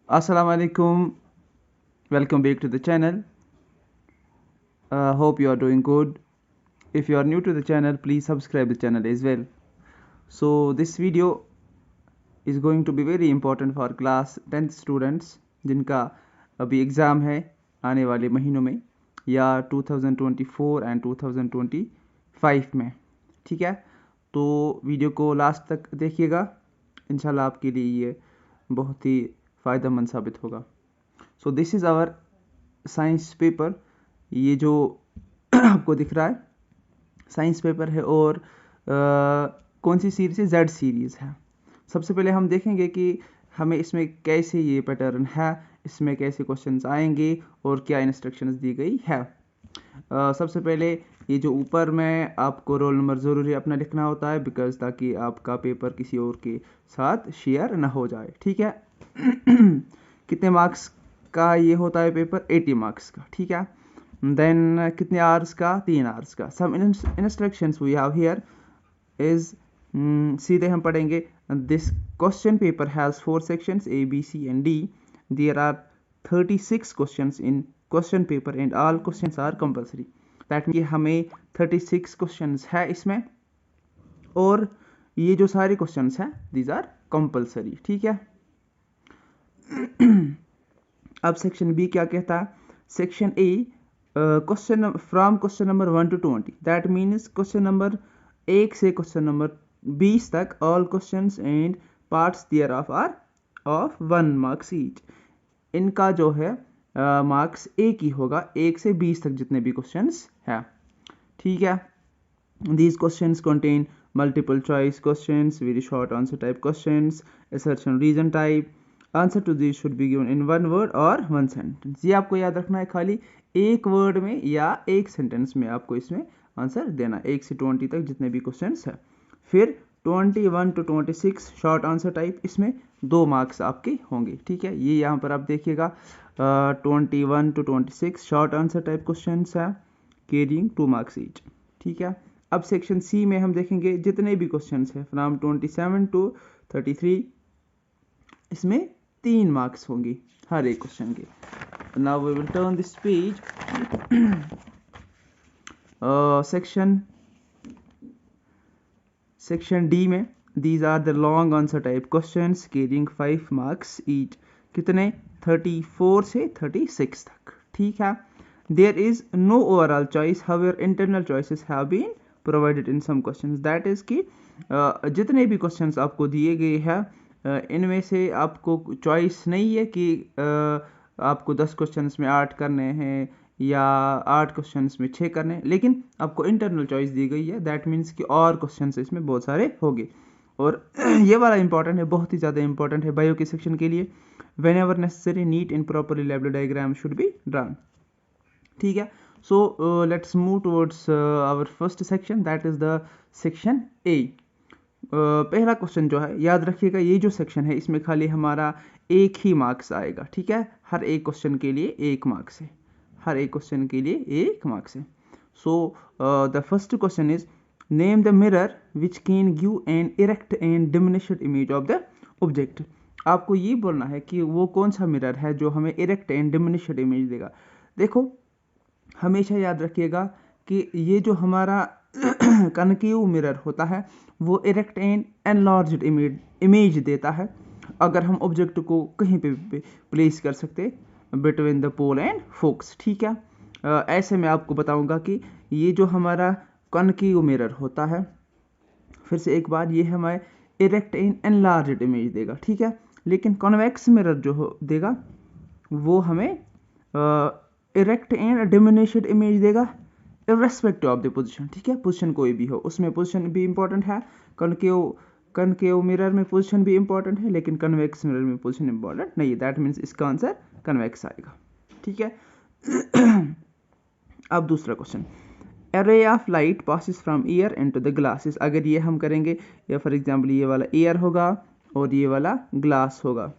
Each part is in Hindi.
Assalamu alaikum. Welcome back to the channel. Hope you are doing good. If you are new to the channel, please subscribe the channel as well. So this video is going to be very important for class 10th students जिनका अभी एग्ज़ाम है आने वाले महीनों में या 2024 एंड 2025 में। ठीक है, तो वीडियो को लास्ट तक देखिएगा, इंशाल्लाह आपके लिए ये बहुत ही फ़ायदेमंद साबित होगा। So this is our science paper. ये जो आपको दिख रहा है साइंस पेपर है और कौन सी सीरीज़ है? जेड सीरीज़ है। सबसे पहले हम देखेंगे कि हमें इसमें कैसे ये पैटर्न है, इसमें कैसे क्वेश्चंस आएंगे और क्या इंस्ट्रक्शंस दी गई है। सबसे पहले ये जो ऊपर में आपको रोल नंबर ज़रूरी अपना लिखना होता है, बिकॉज ताकि आपका पेपर किसी और के साथ शेयर ना हो जाए। ठीक है। कितने मार्क्स का ये होता है पेपर? 80 मार्क्स का। ठीक है। देन कितने आवर्स का? 3 आवर्स का। Some instructions we have here is, सीधे हम पढ़ेंगे। This question paper has 4 sections A, B, C and D. There are 36 questions in question paper and all questions are compulsory. That mean हमें 36 questions है इसमें और ये जो सारे questions हैं these are compulsory। ठीक है। अब सेक्शन बी क्या कहता है? Section A question from question number 1 to 20, that means question number 1 से क्वेश्चन नंबर 20 तक all questions and parts thereof are of 1 marks each. इनका जो है मार्क्स एक ही होगा, 1 से 20 तक जितने भी क्वेश्चंस हैं। ठीक है। These questions contain multiple choice questions, very short answer type questions, assertion reason type. Answer to these should be given in 1 word or 1 sentence. ये आपको याद रखना है, खाली एक वर्ड में या एक सेंटेंस में आपको इसमें आंसर देना, 1 से 20 तक जितने भी क्वेश्चंस है। फिर 21 to 26 शॉर्ट आंसर टाइप, इसमें 2 मार्क्स आपके होंगे। ठीक है, ये यहाँ पर आप देखिएगा 21 to 26 short answer type questions है, कैरिंग 2 marks ईच। ठीक है। अब सेक्शन सी में हम देखेंगे जितने भी क्वेश्चंस हैं फ्रॉम 27 to 33, इसमें 3 मार्क्स होंगे हर एक क्वेश्चन के। Now we will turn this page. Section D में these are the long answer type questions carrying 5 marks each. कितने? 34 से 36 तक। ठीक है। There is no overall choice, however internal choices have been provided in some questions. That is कि जितने भी questions आपको दिए गए हैं इनमें से आपको चॉइस नहीं है कि आपको 10 क्वेश्चंस में 8 करने हैं या 8 क्वेश्चंस में 6 करने हैं, लेकिन आपको इंटरनल चॉइस दी गई है। दैट मीन्स कि और क्वेश्चंस इसमें बहुत सारे होंगे। और ये वाला इंपॉर्टेंट है, बहुत ही ज़्यादा इंपॉर्टेंट है बायो के सेक्शन के लिए। Whenever necessary neat and properly labelled diagram should be drawn. ठीक है। So let's move towards our first section, that is the section A. पहला क्वेश्चन जो है, याद रखिएगा ये जो सेक्शन है इसमें खाली हमारा एक ही मार्क्स आएगा। ठीक है। हर एक क्वेश्चन के लिए 1 मार्क्स है, हर एक क्वेश्चन के लिए 1 मार्क्स है। So the first question is, name the mirror which can give an erect and diminished image of the object. आपको ये बोलना है कि वो कौन सा मिरर है जो हमें इरेक्ट एंड डिमिनिश्ड इमेज देगा। देखो, हमेशा याद रखिएगा कि ये जो हमारा कनकेव मिरर होता है वो इरेक्ट एंड एनलार्ज्ड इमेज देता है अगर हम ऑब्जेक्ट को कहीं पे प्लेस कर सकते between the pole and focus. ठीक है। ऐसे मैं आपको बताऊंगा कि ये जो हमारा कनकेव मिरर होता है, फिर से एक बार, ये हमें इरेक्ट एंड एनलार्ज्ड इमेज देगा। ठीक है। लेकिन कॉन्वेक्स मिरर जो देगा वो हमें इरेक्ट एंड डिमिनिश्ड इमेज देगा इर्रेस्पेक्टिव ऑफ द पोजीशन। ठीक है। पोजीशन कोई भी हो, उसमें पोजीशन भी इंपॉर्टेंट है। कनकेव मिरर में पोजीशन भी इंपॉर्टेंट है, लेकिन कन्वेक्स मिरर में पोजीशन इंपॉर्टेंट नहीं है। दैट मीन्स इसका आंसर कन्वेक्स आएगा। ठीक है। अब दूसरा question, A ray of light passes from air into the glasses. अगर ये हम करेंगे, या फॉर एग्जांपल ये वाला एयर होगा और ये वाला ग्लास होगा,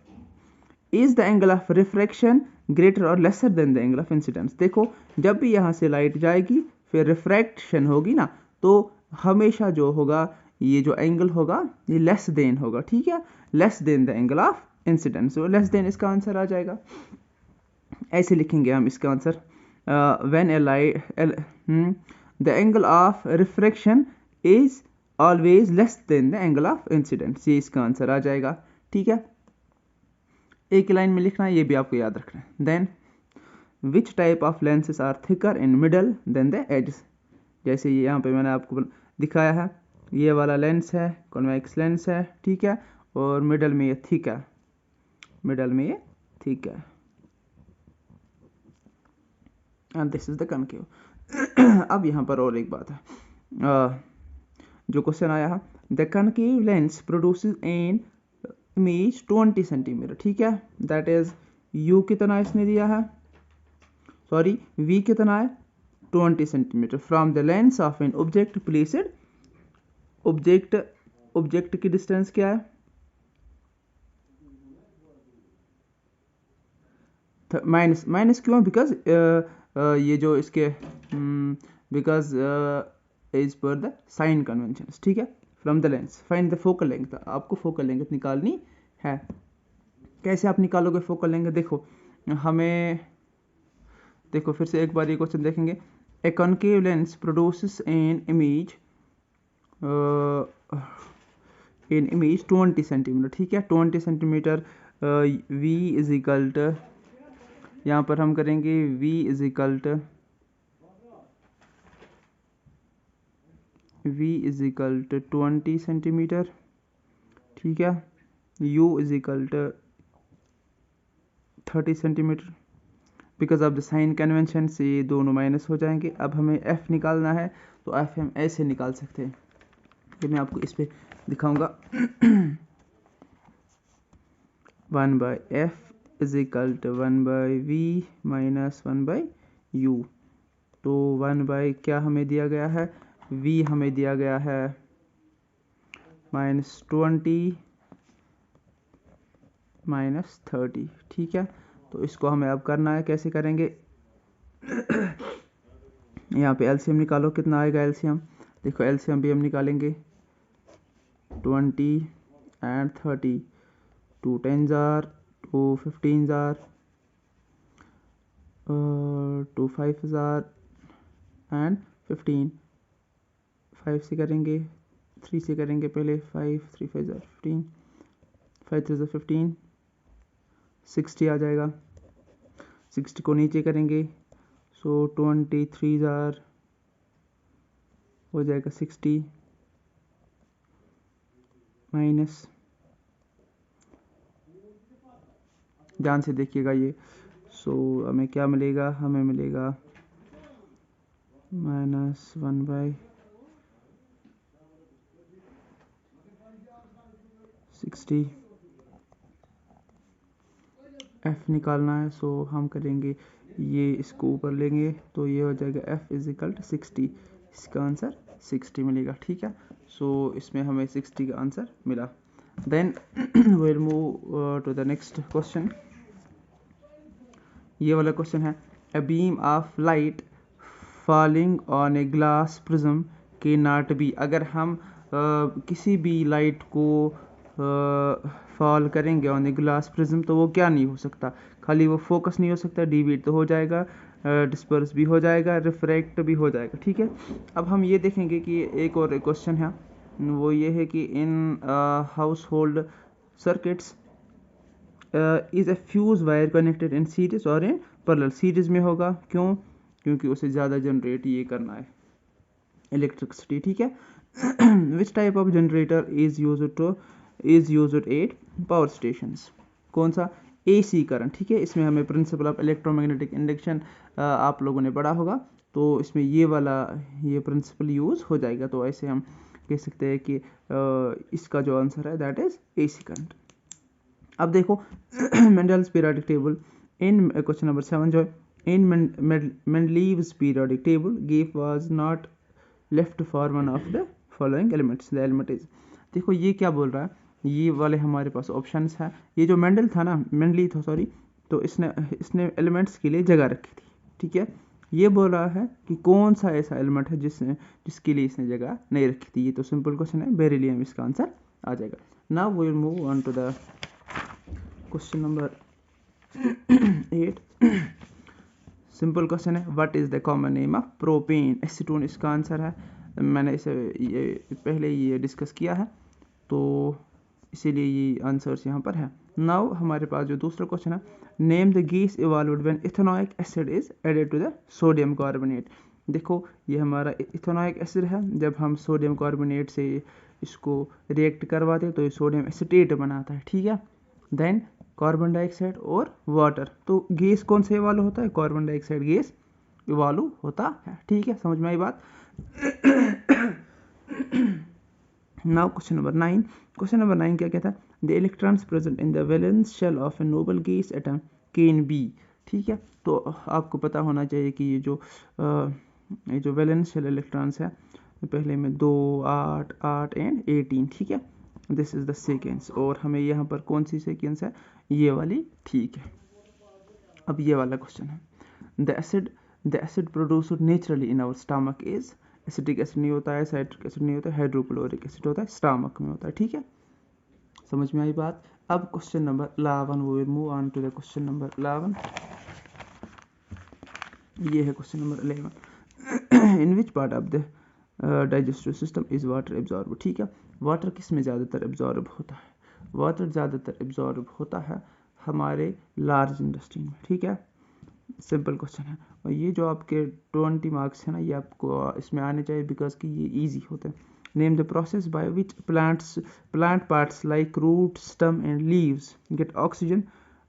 is the angle of refraction greater और lesser than the angle of incidence. देखो, जब भी यहाँ से लाइट जाएगी फिर रिफ्रैक्शन होगी ना, तो हमेशा जो होगा ये जो एंगल होगा ये लेस देन होगा। ठीक है, less than the angle of incident, so less than इसका आंसर आ जाएगा। ऐसे लिखेंगे हम इसका answer, when A light the angle of refraction is always less than the angle of incidence, ये इसका आंसर आ जाएगा। ठीक है, एक ही लाइन में लिखना है, ये भी आपको याद रखना है। Then which type of lenses are thicker in middle than the ends, जैसे ये यहाँ पे मैंने आपको दिखाया है, ये वाला लेंस है, कॉन्वेक्स लेंस है, ठीक है, और मिडल में ये थिक है, मिडल में ये थिक है, and this is the concave. अब यहाँ पर और एक बात है, जो क्वेश्चन आया है, the concave lens produces an image 20 centimetre, ठीक है, दैट इज यू कितना इसने दिया है, सॉरी वी कितना है 20 centimetre from the lens of an object placed, object की डिस्टेंस क्या है, माइनस, माइनस क्यों, बिकॉज ये जो इसके बिकॉज इज पर द साइन कन्वेंशन, ठीक है, from the lens find the focal length, आपको फोकल लेंथ निकालनी है। कैसे आप निकालोगे फोकल लेंथ, देखो हमें, देखो फिर से एक बार ये क्वेश्चन देखेंगे, a concave lens produces an image in image 20 centimetre, ठीक है, 20 centimetre, v is equal to, यहाँ पर हम करेंगे v is equal to, v is equal to 20 centimetre, ठीक है, u is equal to 30 centimetre, because of the sign convention से ये दोनों माइनस हो जाएंगे। अब हमें f निकालना है, तो f हम ऐसे निकाल सकते हैं, कि मैं आपको इस पे दिखाऊंगा, 1 by F is equal to 1 by V minus 1 by U, तो 1 बाई क्या हमें दिया गया है, v हमें दिया गया है -20 -30, ठीक है, तो इसको हमें अब करना है, कैसे करेंगे, यहाँ पे एलसीएम निकालो, कितना आएगा एलसीएम, देखो एलसीएम भी हम निकालेंगे, 20 and 30, 2 10s are 2 15s are 2 5s are and 15, 5 से करेंगे, 3 से करेंगे पहले, 5 3 5 are 15, 5 3 are 15, 60 आ जाएगा, 60 को नीचे करेंगे, सो 23s are हो जाएगा 60 माइनस, ध्यान से देखिएगा ये, सो हमें क्या मिलेगा, हमें मिलेगा -1 बाई 60, f निकालना है, सो हम करेंगे ये, इसको ऊपर लेंगे, तो ये हो जाएगा f इज इक्वल टू 60, इसका आंसर 60 मिलेगा, ठीक है, सो इसमें हमें 60 का आंसर मिला। Then will move to the next question, ये वाला क्वेश्चन है, a beam of light falling on a glass prism के नॉट बी, अगर हम किसी भी लाइट को फॉल करेंगे ऑन ए ग्लास प्रिज्म, तो वो क्या नहीं हो सकता, खाली वो फोकस नहीं हो सकता, डिविएट तो हो जाएगा, डिस्पर्स भी हो जाएगा, रिफ्रैक्ट भी हो जाएगा, ठीक है। अब हम ये देखेंगे कि एक और क्वेश्चन है, वो ये है कि in house hold circuits is a fuse wire connected in series और इन पैरेलल, सीरीज में होगा, क्यों, क्योंकि उसे ज़्यादा जनरेट ये करना है इलेक्ट्रिसिटी, ठीक है। विच type of generator is used eight power stations, कौन सा, एसी करंट, ठीक है, इसमें हमें प्रिंसिपल ऑफ इलेक्ट्रोमैग्नेटिक इंडक्शन आप लोगों ने पढ़ा होगा, तो इसमें ये वाला ये प्रिंसिपल यूज़ हो जाएगा, तो ऐसे हम कह सकते हैं कि इसका जो आंसर है दैट इज एसी करंट। अब देखो Mendel's periodic table, in question number 7 जो in Mendeleev's periodic table give was not left for one of the following elements, the element is, देखो ये क्या बोल रहा है, ये वाले हमारे पास ऑप्शंस हैं, ये जो मेंडल था ना, मेंडली था सॉरी, तो इसने एलिमेंट्स के लिए जगह रखी थी, ठीक है, ये बोल रहा है कि कौन सा ऐसा एलिमेंट है जिसके लिए इसने जगह नहीं रखी थी, ये तो सिंपल क्वेश्चन है, बेरिलियम इसका आंसर आ जाएगा। Now we will move on to the question number 8 simple question है, what is the common name of propane acetone, इसका आंसर है, मैंने इसे ये पहले ये डिस्कस किया है, तो इसीलिए ये आंसर्स यहाँ पर है। नाउ हमारे पास जो दूसरा क्वेश्चन है, name the gas evolved when ethanoic acid is added to the sodium carbonate. देखो ये हमारा इथेनोइक एसिड है, जब हम सोडियम कार्बोनेट से इसको रिएक्ट करवाते हैं तो ये सोडियम एसिटेट बनाता है, ठीक है। देन कार्बन डाइऑक्साइड और वाटर, तो गैस कौन सा इवॉल्व होता है, कार्बन डाइऑक्साइड गैस इवॉल्व होता है, ठीक है, समझ में आई बात। Now question number 9, question number 9 क्या कहता है, the electrons present in the valence shell of a noble gas atom can be, ठीक है। तो आपको पता होना चाहिए कि ये जो वैलेंस शेल इलेक्ट्रॉन्स है, पहले में 2, 8, 8 एंड 18, ठीक है, दिस इज द सीक्वेंस, और हमें यहाँ पर कौन सी सीक्वेंस है, ये वाली, ठीक है। अब ये वाला क्वेश्चन है, the acid produced naturally in our stomach is, acetic acid नहीं होता है, साइट्रिक एसिड नहीं होता है, हाइड्रोक्लोरिक एसिड होता है, स्टमक में होता है, ठीक है, समझ में आई बात। अब question number 11, we will move on to the question number 11, ये है question number 11, in which part of the digestive system is water absorb, ठीक है। वाटर किस में ज़्यादातर एब्जॉर्ब होता है, वाटर ज़्यादातर एब्जॉर्ब होता है हमारे लार्ज इंडस्ट्री में, ठीक है, सिंपल क्वेश्चन है। और ये जो आपके 20 मार्क्स है ना, ये आपको इसमें आने चाहिए बिकॉज कि ये इजी होते हैं। Name the process by which plant parts like root, stem and leaves get oxygen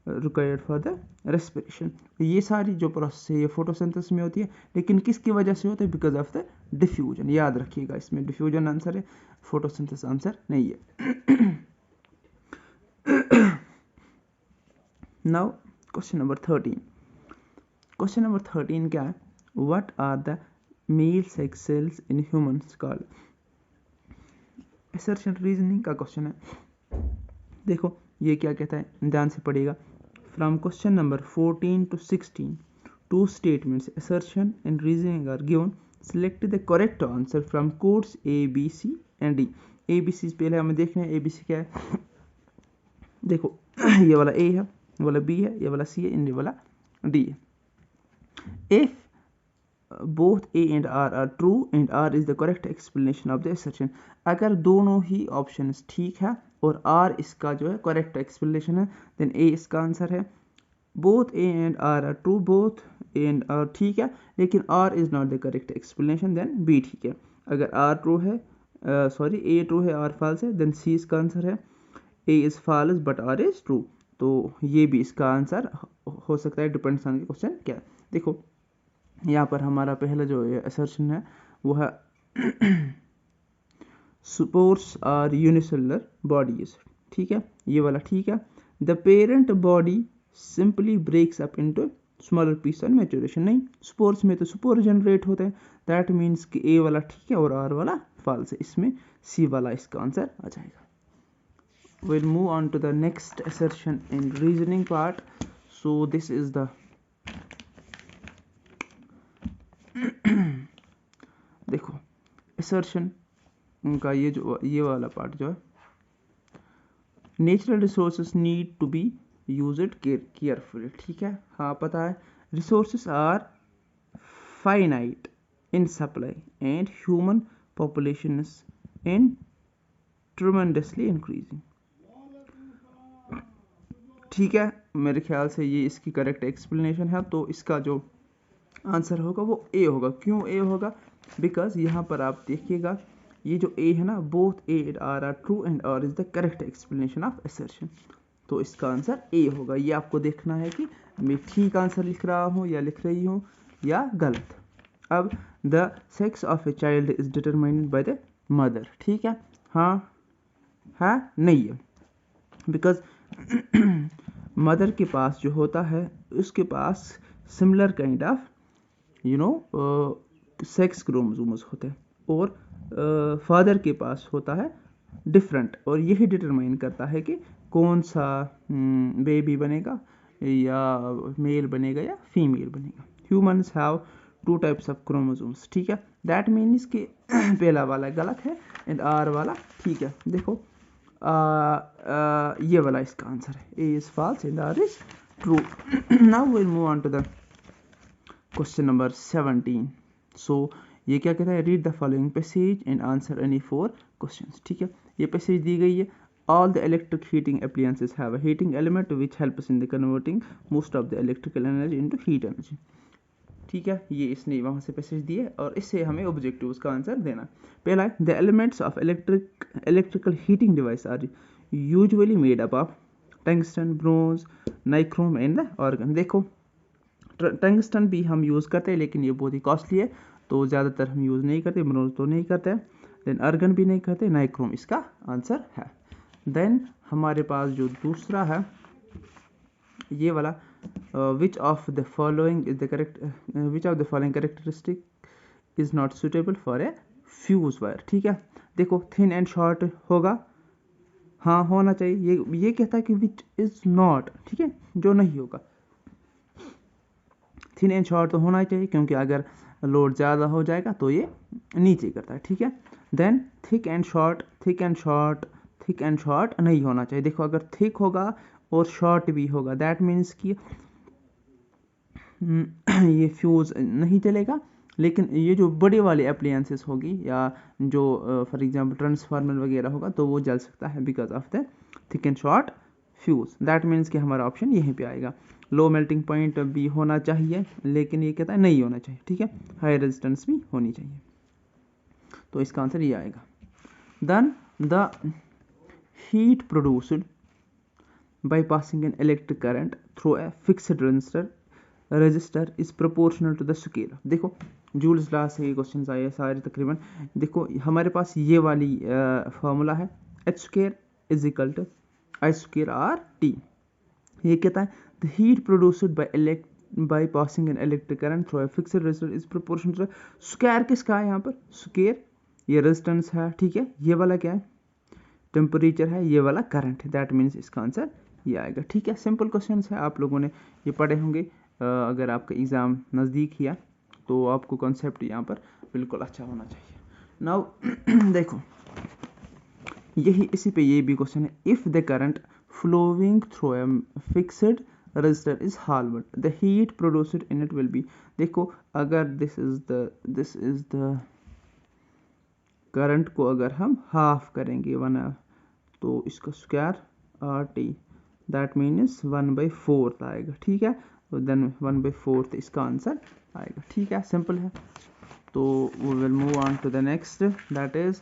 required for the respiration. ये सारी जो प्रोसेस है ये फोटोसिंथेसिस में होती है, लेकिन किसकी वजह से होता है, बिकॉज ऑफ द डिफ्यूजन, याद रखिएगा, इसमें डिफ्यूजन आंसर है, फोटोसिंथेसिस आंसर नहीं है। Now question number 13, question number 13 क्या है, what are the male sex cells in humans called, assertion reasoning का क्वेश्चन है। देखो ये क्या कहता है, ध्यान से पढ़िएगा, from question number 14 to 16 two statements assertion and reasoning are given, select the correct answer from codes A, B, C and D। A B C पहले हमें देखना है A B C क्या है, देखो ये वाला A है, ये वाला B है, ये वाला C है, ये वाला D है। If both A and R are true and R is the correct explanation of the assertion, अगर दोनों ही ऑप्शंस ठीक है और R इसका जो है करेक्ट एक्सप्लेनेशन है, देन A इसका आंसर है। Both A and R are true, both A and R ठीक है, लेकिन R is not the correct explanation, then B ठीक है। अगर R ट्रू है, सॉरी A ट्रू है, R फॉल्स है, देन C इसका आंसर है। A is false but R is true, तो ये भी इसका आंसर हो सकता है, डिपेंड्स ऑन क्वेश्चन क्या है। देखो यहाँ पर हमारा पहला जो असर्शन है वो है स्पोर्स आर यूनिसेलुलर बॉडीज, ठीक है, ये वाला ठीक है। The parent body simply breaks up into smaller piece on maturation, नहीं, स्पोर्स में तो स्पोर जनरेट होते हैं, दैट मीन्स कि ए वाला ठीक है और आर वाला फॉल्स है, इसमें सी वाला इसका आंसर आ जाएगा। we'll move on to the next assertion in reasoning part, so this is the देखो assertion का ये वाला पार्ट जो है, natural resources need to be used carefully, ठीक है, हाँ पता है, resources are finite in supply and human population is in tremendously increasing, ठीक है, मेरे ख्याल से ये इसकी करेक्ट एक्सप्लेनेशन है, तो इसका जो आंसर होगा वो ए होगा। क्यों ए होगा, बिकॉज यहाँ पर आप देखिएगा ये जो ए है ना, both A and R are true and R is the correct explanation of assertion, तो इसका आंसर ए होगा। ये आपको देखना है कि मैं ठीक आंसर लिख रहा हूँ या लिख रही हूँ या गलत। अब the sex of a child is determined by the mother, ठीक है, हाँ है नहीं है, बिकॉज मदर के पास जो होता है उसके पास similar kind of sex chromosomes होते हैं, और फादर के पास होता है डिफरेंट, और यही डिटरमाइन करता है कि कौन सा बेबी बनेगा, या मेल बनेगा या फीमेल बनेगा। Humans have 2 types of chromosomes, ठीक है, दैट मीन्स कि पहला वाला गलत है एंड आर वाला ठीक है। देखो ये वाला इसका आंसर है, A is false and R is true. Now will move on to the question number 17। So ये क्या कहता है, read the following passage and answer any 4 questions. ठीक है, ये पैसेज दी गई है, all the electric heating appliances have a heating element which helps in the converting most of the electrical energy into heat energy। ठीक है, ये इसने वहाँ से पैसेज दिए और इससे हमें ऑब्जेक्टिव्स का आंसर देना। पहला है, the elements of electrical heating device are usually made up of tungsten, bronze, nichrome and argon. देखो टंगस्टन भी हम यूज़ करते हैं लेकिन ये बहुत ही कॉस्टली है तो ज़्यादातर हम यूज़ नहीं करते, ब्रोंज तो नहीं करते, देन अर्गन भी नहीं करते, नाइक्रोम इसका आंसर है। देन हमारे पास जो दूसरा है ये वाला, which of the following is the correct, which of the following characteristic is not suitable for a fuse wire. ठीक है, देखो थिन एंड शॉर्ट होगा, हाँ होना चाहिए, ये कहता है कि विच इज नॉट, ठीक है, जो नहीं होगा। थिन एंड शॉर्ट तो होना ही चाहिए क्योंकि अगर लोड ज़्यादा हो जाएगा तो ये नीचे करता है। ठीक है, then thick and short, thick and short, thick and short नहीं होना चाहिए। देखो अगर थिक होगा और शॉर्ट भी होगा दैट मीन्स कि ये फ्यूज़ नहीं चलेगा। लेकिन ये जो बड़ी वाली अप्लायंसेस होगी या जो फॉर एग्जांपल ट्रांसफार्मर वगैरह होगा तो वो जल सकता है because of the thick and short fuse. That means कि हमारा ऑप्शन यहीं पे आएगा। लो मेल्टिंग पॉइंट भी होना चाहिए लेकिन ये कहता है नहीं होना चाहिए। ठीक है, हाई रेजिस्टेंस भी होनी चाहिए, तो इसका आंसर ये आएगा। Then the heat produced by passing an electric current through a fixed resistor is proportional to the scale। देखो जूल्स लॉ से ये क्वेश्चन आए सारे तकरीबन। देखो हमारे पास ये वाली फार्मूला है, h² is equal to I²R_T। ये कहता है the heat produced by passing an electric current through a fixed resistor is proportional to square किसका है यहाँ पर, स्क्वायर ये रेजिस्टेंस है। ठीक है, ये वाला क्या है, टेम्परेचर है, ये वाला करंट है, दैट मीन्स इसका आंसर ये आएगा। ठीक है, सिंपल क्वेश्चन है, आप लोगों ने ये पढ़े होंगे। अगर आपका एग्ज़ाम नज़दीक किया तो आपको कॉन्सेप्ट यहाँ पर बिल्कुल अच्छा होना चाहिए। नाउ देखो यही इसी पे ये भी क्वेश्चन है, if the current flowing through a fixed resistor is halved the heat produced in it will be। देखो अगर दिस इज द करंट को अगर हम हाफ करेंगे 1 तो इसका स्क्वायर RT दैट मीन्स 1/4 आएगा। ठीक है, तो देन 1/4 इसका आंसर आएगा। ठीक है, सिंपल है। तो we will move on to the next, that is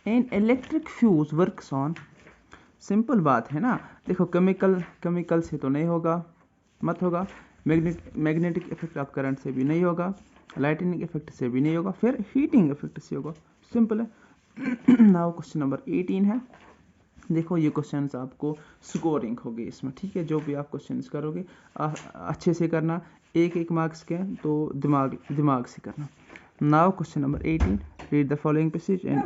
an electric fuse works on. Simple बात है ना, देखो केमिकल से तो नहीं होगा, मत होगा, मैग्नेटिक इफेक्ट ऑफ करंट से भी नहीं होगा, लाइटनिंग इफेक्ट से भी नहीं होगा, फिर हीटिंग इफेक्ट से होगा। सिंपल है। नाउ क्वेश्चन नंबर 18 है। देखो ये क्वेश्चंस आपको स्कोरिंग होगी इसमें। ठीक है, जो भी आप क्वेश्चंस करोगे अच्छे से करना, एक मार्क्स के, तो दिमाग से करना। Now question number 18, read the following passage and